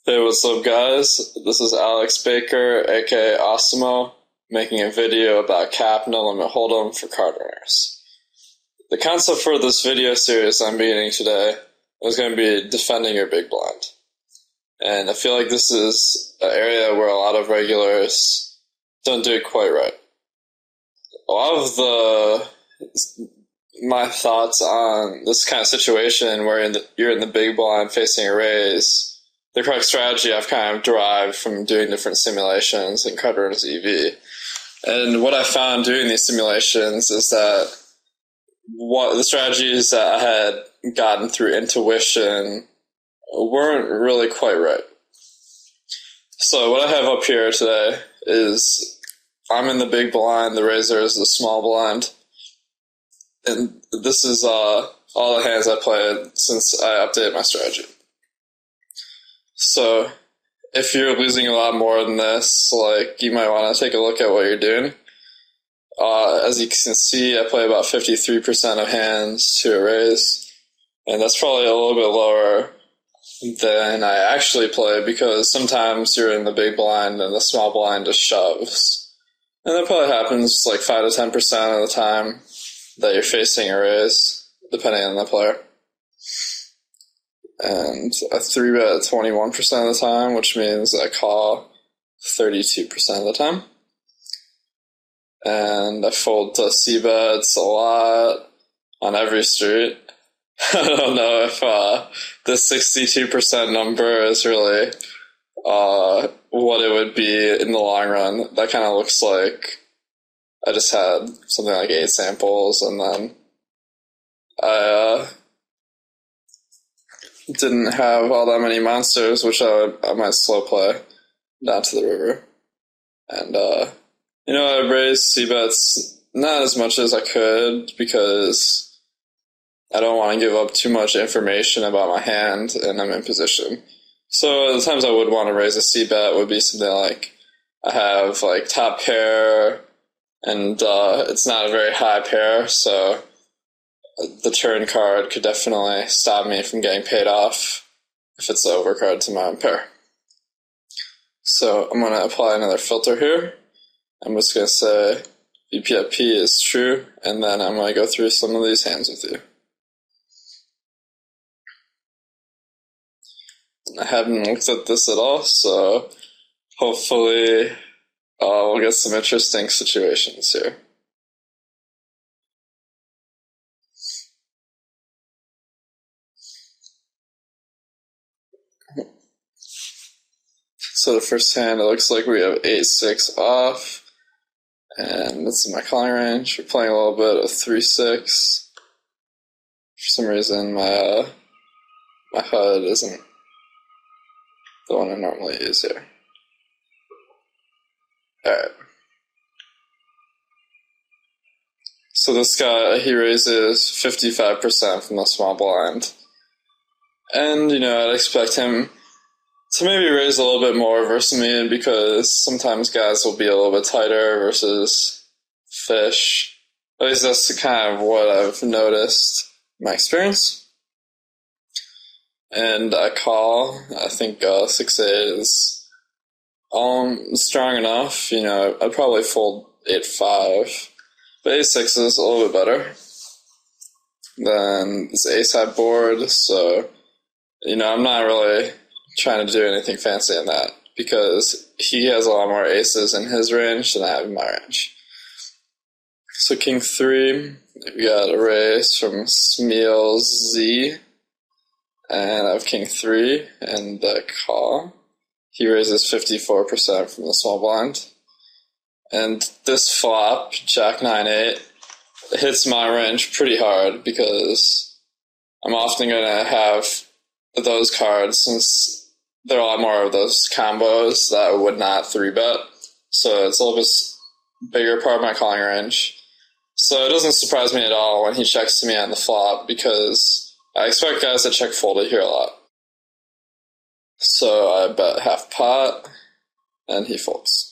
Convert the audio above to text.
Hey, what's up, guys? This is Alex Baker, aka Awesemo, making a video about Cap No Limit Hold'em for CardRunners. The concept for this video series I'm beginning today is going to be defending your big blind. And I feel like this is an area where a lot of regulars don't do it quite right. A lot of my thoughts on this kind of situation where you're in the big blind facing a raise, the correct strategy I've kind of derived from doing different simulations in CardRunners EV. And what I found doing these simulations is that what the strategies that I had gotten through intuition weren't really quite right. So what I have up here today is I'm in the big blind, the raiser is the small blind, and this is all the hands I played since I updated my strategy. So if you're losing a lot more than this, like, you might want to take a look at what you're doing. As you can see, I play about 53% of hands to a raise, and that's probably a little bit lower than I actually play because sometimes you're in the big blind and the small blind just shoves. And that probably happens like 5 to 10% of the time that you're facing a raise, depending on the player. And I 3-bet 21% of the time, which means I call 32% of the time. And I fold to C-bets a lot on every street. I don't know if this 62% number is really what it would be in the long run. That kind of looks like I just had something like 8 samples, and then I didn't have all that many monsters, which I might slow play down to the river. And, I raised C-bets not as much as I could because I don't want to give up too much information about my hand and I'm in position. So the times I would want to raise a C-bet would be something like I have like top pair and it's not a very high pair, so the turn card could definitely stop me from getting paid off if it's the overcard to my own pair. So I'm going to apply another filter here. I'm just going to say VPIP is true, and then I'm going to go through some of these hands with you. I haven't looked at this at all, so hopefully we'll get some interesting situations here. So the first hand, it looks like we have 8-6 off, and that's in my calling range. We're playing a little bit of 3-6. For some reason, my HUD isn't the one I normally use here. Alright. So this guy, he raises 55% from the small blind. And, I'd expect him to maybe raise a little bit more versus me because sometimes guys will be a little bit tighter versus fish. At least that's kind of what I've noticed in my experience. And I call. I think 6-8 is strong enough. I'd probably fold 8-5. But 8-6 is a little bit better than this A-side board, so I'm not really trying to do anything fancy in that because he has a lot more aces in his range than I have in my range. So King 3, we got a raise from Smeals Z, and I have King 3 and the call. He raises 54% from the small blind. And this flop, Jack 9-8, hits my range pretty hard because I'm often going to have those cards since there are a lot more of those combos that I would not 3-bet. So it's a little bit bigger part of my calling range. So it doesn't surprise me at all when he checks to me on the flop because I expect guys to check folded here a lot. So I bet half pot and he folds.